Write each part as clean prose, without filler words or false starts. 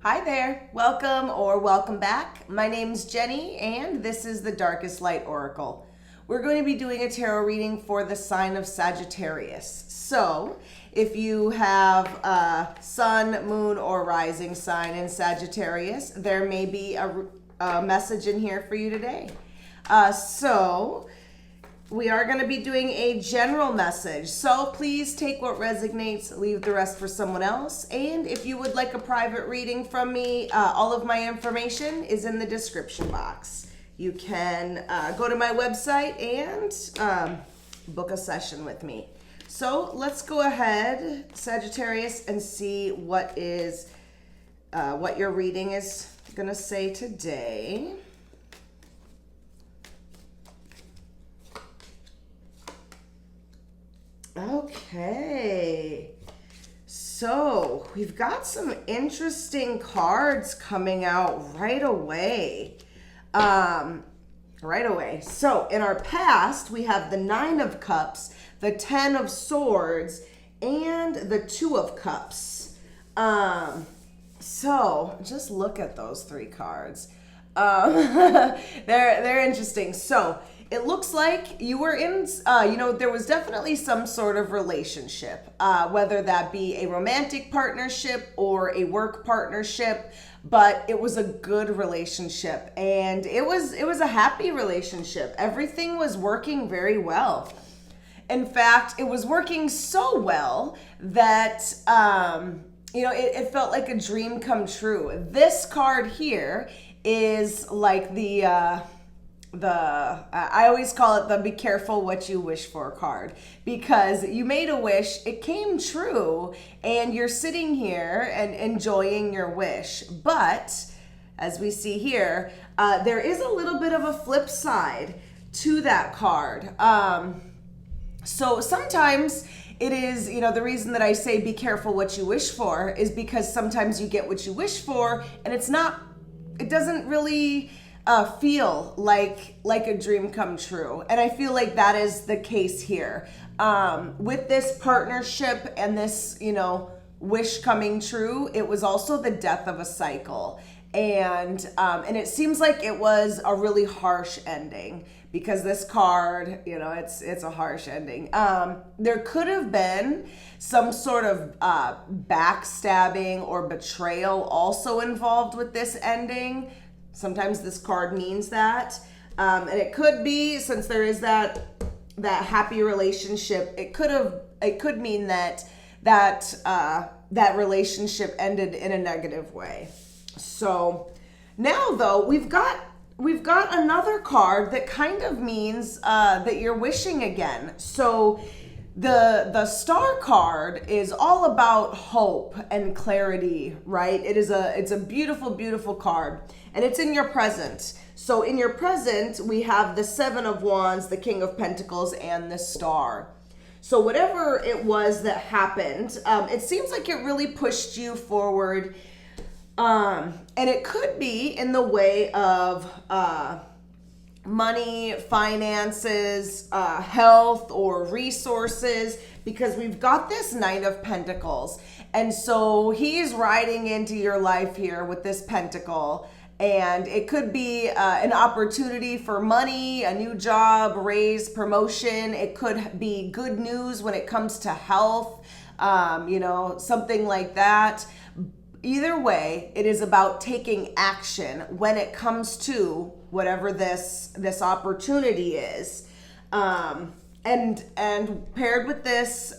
Hi there, welcome or welcome back. My name's Jenny and this is the Darkest Light Oracle. We're going to be doing a tarot reading for the sign of Sagittarius. So if you have a sun, moon, or rising sign in Sagittarius, there may be a message in here for you today. We are going to be doing a general message, so please take what resonates, leave the rest for someone else. And if you would like a private reading from me, all of my information is in the description box. You can go to my website and book a session with me. So let's go ahead, Sagittarius, and see what your reading is going to say today. Okay, so we've got some interesting cards coming out right away. So in our past, we have the Nine of Cups, the Ten of Swords, and the Two of Cups. So just look at those three cards. They're interesting. So it looks like you were in, there was definitely some sort of relationship, whether that be a romantic partnership or a work partnership, but it was a good relationship and it was a happy relationship. Everything was working very well. In fact, it was working so well that, it felt like a dream come true. This card here is like I always call it the be careful what you wish for card, because you made a wish, it came true, and you're sitting here and enjoying your wish. But as we see here, there is a little bit of a flip side to that card. So sometimes it is, the reason that I say be careful what you wish for is because sometimes you get what you wish for and it doesn't really feel like a dream come true. And I feel like that is the case here. With this partnership and this, wish coming true, it was also the death of a cycle. And it seems like it was a really harsh ending, because this card, it's a harsh ending. There could have been some sort of backstabbing or betrayal also involved with this ending. Sometimes this card means that. And it could be, since there is that happy relationship, it could mean that relationship ended in a negative way. So now though, we've got another card that kind of means that you're wishing again. So the Star card is all about hope and clarity, right? It's a beautiful, beautiful card, and it's in your present. So in your present, we have the Seven of Wands, the King of Pentacles, and the Star. So whatever it was that happened, it seems like it really pushed you forward. And it could be in the way of money, finances, health, or resources, because we've got this Knight of Pentacles. And so he's riding into your life here with this pentacle. And it could be an opportunity for money, a new job, raise, promotion. It could be good news when it comes to health, something like that. Either way, it is about taking action when it comes to whatever this opportunity is. And paired with this,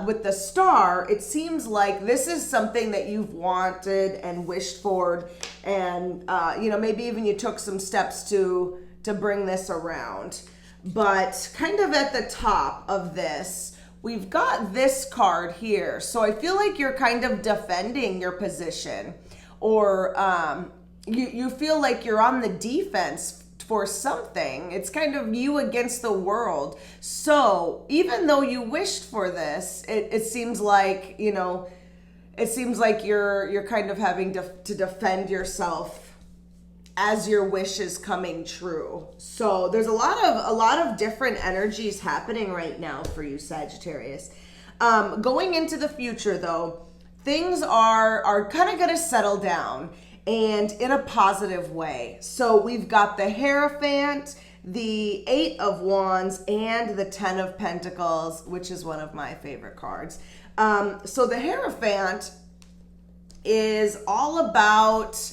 with the Star, it seems like this is something that you've wanted and wished for, and maybe even you took some steps to bring this around. But kind of at the top of this, we've got this card here. So I feel like you're kind of defending your position, or you feel like you're on the defense for something. It's kind of you against the world. So even though you wished for this, it seems like, you're kind of having to defend yourself as your wish is coming true. So there's a lot of different energies happening right now for you, Sagittarius. Going into the future though, things are kind of going to settle down, and in a positive way. So we've got the Hierophant, the 8 of Wands, and the 10 of Pentacles, which is one of my favorite cards. So the Hierophant is all about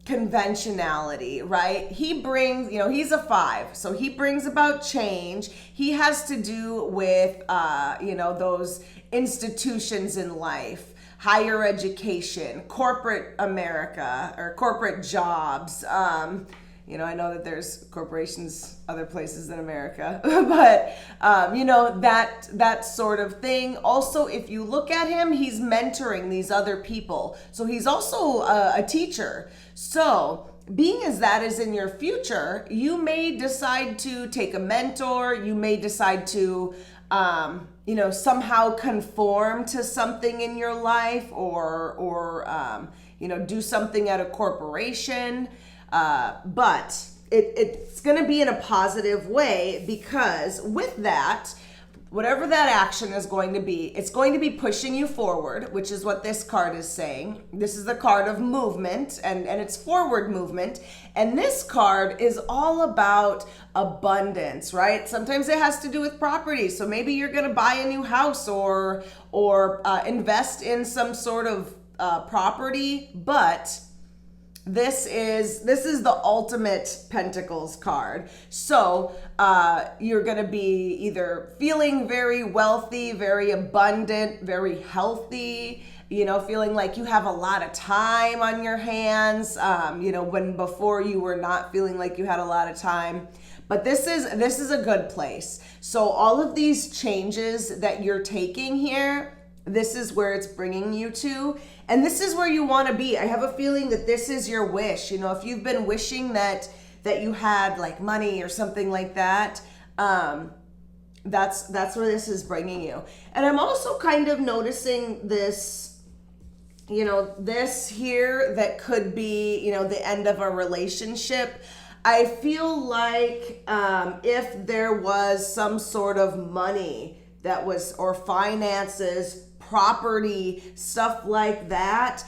conventionality, right? He brings, he's a 5, so he brings about change. He has to do with, those institutions in life, higher education, corporate America, or corporate jobs. I know that there's corporations other places than America, but that sort of thing. Also, if you look at him, he's mentoring these other people. So he's also a teacher. So being as that is in your future, you may decide to take a mentor. You may decide to somehow conform to something in your life, or do something at a corporation. But it's going to be in a positive way, because with that, whatever that action is going to be, it's going to be pushing you forward, which is what this card is saying. This is the card of movement, and it's forward movement. And this card is all about abundance, right? Sometimes it has to do with property. So maybe you're going to buy a new house or invest in some sort of property, but this is the ultimate Pentacles card. So you're going to be either feeling very wealthy, very abundant, very healthy, feeling like you have a lot of time on your hands, when before you were not feeling like you had a lot of time. But this is a good place. So all of these changes that you're taking here, this is where it's bringing you to. And this is where you want to be. I have a feeling that this is your wish. If you've been wishing that you had like money or something like that, that's where this is bringing you. And I'm also kind of noticing this, this here that could be, the end of a relationship. I feel like if there was some sort of money that was, or finances, property, stuff like that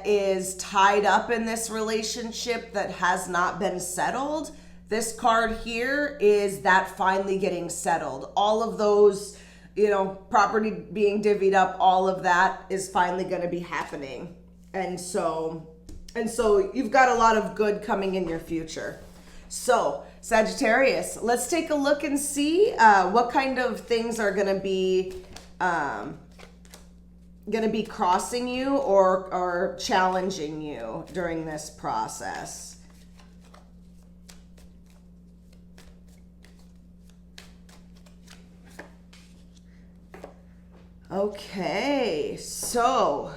is tied up in this relationship that has not been settled. This card here is that finally getting settled. All of those, property being divvied up, all of that is finally going to be happening. And so you've got a lot of good coming in your future. So Sagittarius, let's take a look and see what kind of things are going to be crossing you or challenging you during this process. Okay, so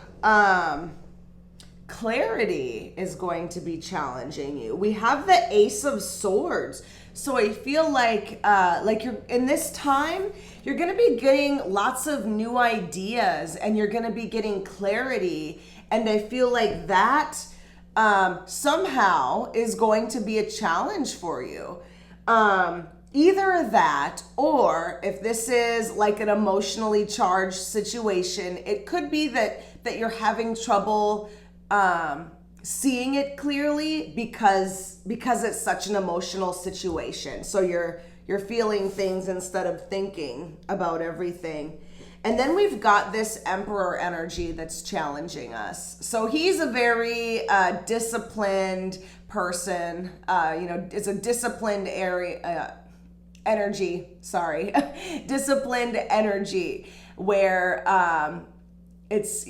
clarity is going to be challenging you. We have the Ace of Swords. So I feel like you're in this time, you're going to be getting lots of new ideas, and you're going to be getting clarity. And I feel like that somehow is going to be a challenge for you. Either that, or if this is like an emotionally charged situation, it could be that you're having trouble seeing it clearly because it's such an emotional situation. So you're feeling things instead of thinking about everything. And then we've got this Emperor energy that's challenging us. So he's a very disciplined person. It's a disciplined energy, disciplined energy where it's,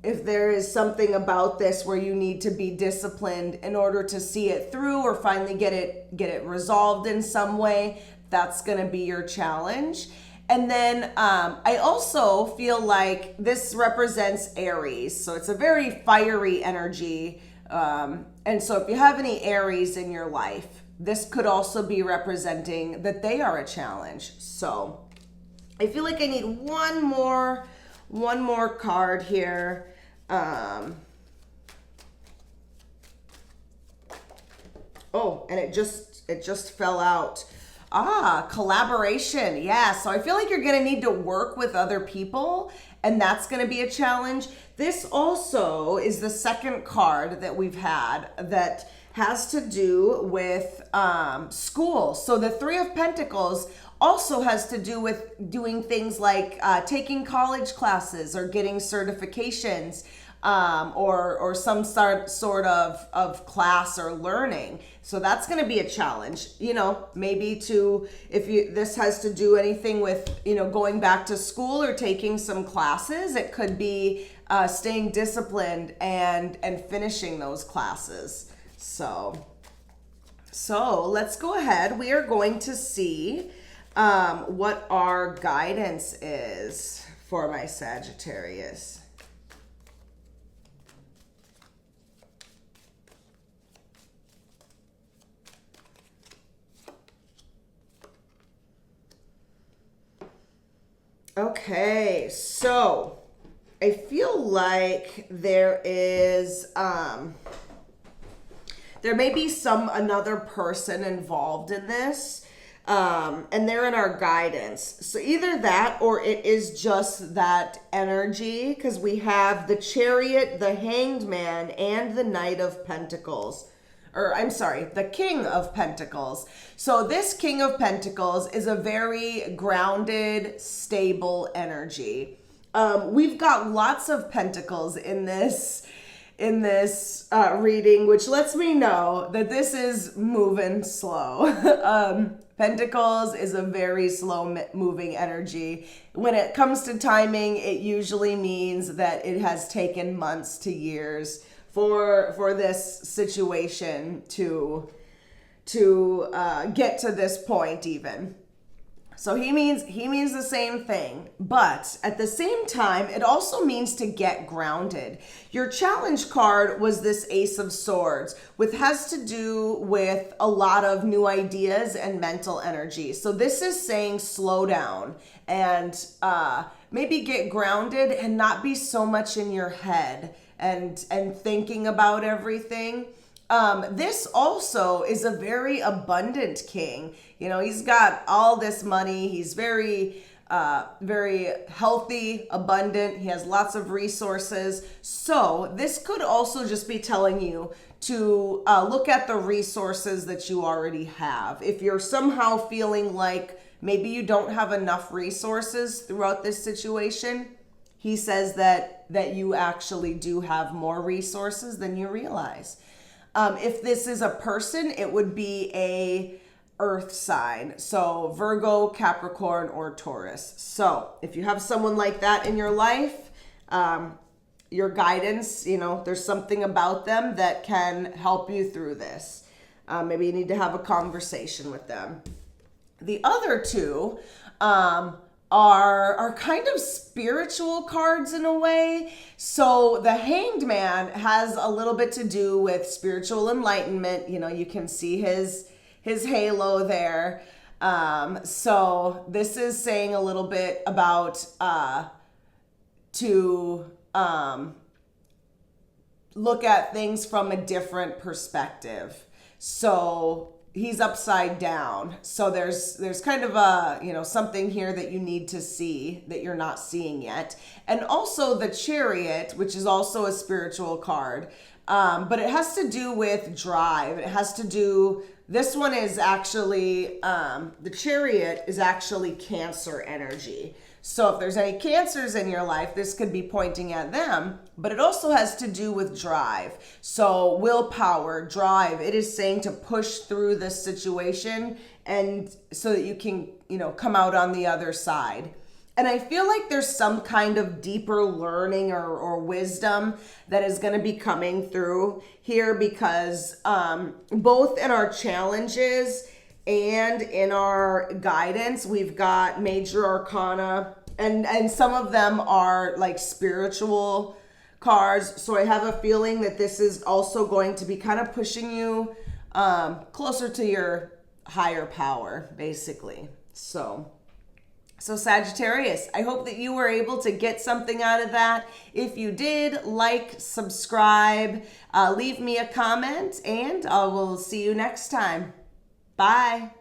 if there is something about this where you need to be disciplined in order to see it through or finally get it resolved in some way, that's going to be your challenge. And then I also feel like this represents Aries. So it's a very fiery energy. And so if you have any Aries in your life, this could also be representing that they are a challenge. So I feel like I need one more card here. And it just fell out. Collaboration. Yeah. So I feel like you're going to need to work with other people and that's going to be a challenge. This also is the second card that we've had that has to do with school. So the Three of Pentacles also has to do with doing things like taking college classes or getting certifications, or some sort of class or learning. So that's going to be a challenge, maybe this has to do anything with, going back to school or taking some classes. It could be staying disciplined and finishing those classes. So let's go ahead. We are going to see what our guidance is for my Sagittarius. Okay, so I feel like there may be another person involved in this, and they're in our guidance. So either that, or it is just that energy, because we have the Chariot, the Hanged Man, and the Knight of Pentacles. The King of Pentacles. So this King of Pentacles is a very grounded, stable energy. We've got lots of pentacles in this reading, which lets me know that this is moving slow. Pentacles is a very slow moving energy. When it comes to timing, it usually means that it has taken months to years for this situation to get to this point even. So he means the same thing, but at the same time, it also means to get grounded. Your challenge card was this Ace of Swords, which has to do with a lot of new ideas and mental energy. So this is saying slow down and maybe get grounded and not be so much in your head and thinking about everything. This also is a very abundant king. He's got all this money. He's very healthy, abundant. He has lots of resources. So this could also just be telling you to look at the resources that you already have. If you're somehow feeling like maybe you don't have enough resources throughout this situation, he says that you actually do have more resources than you realize. If this is a person, it would be a earth sign. So Virgo, Capricorn, or Taurus. So if you have someone like that in your life, your guidance, there's something about them that can help you through this. Maybe you need to have a conversation with them. The other two, are kind of spiritual cards in a way. So the Hanged Man has a little bit to do with spiritual enlightenment. You can see his halo there. So this is saying a little bit about to look at things from a different perspective. So he's upside down. So there's kind of a, something here that you need to see that you're not seeing yet. And also the Chariot, which is also a spiritual card. But it has to do with drive. It has to do, this one is actually, the Chariot is actually Cancer energy. So if there's any Cancers in your life, this could be pointing at them, but it also has to do with drive. So willpower, drive, it is saying to push through this situation and so that you can, come out on the other side. And I feel like there's some kind of deeper learning or wisdom that is going to be coming through here because both in our challenges and in our guidance, we've got major arcana, and some of them are like spiritual cards. So I have a feeling that this is also going to be kind of pushing you closer to your higher power, basically. So Sagittarius, I hope that you were able to get something out of that. If you did, like, subscribe, leave me a comment, and I will see you next time. Bye.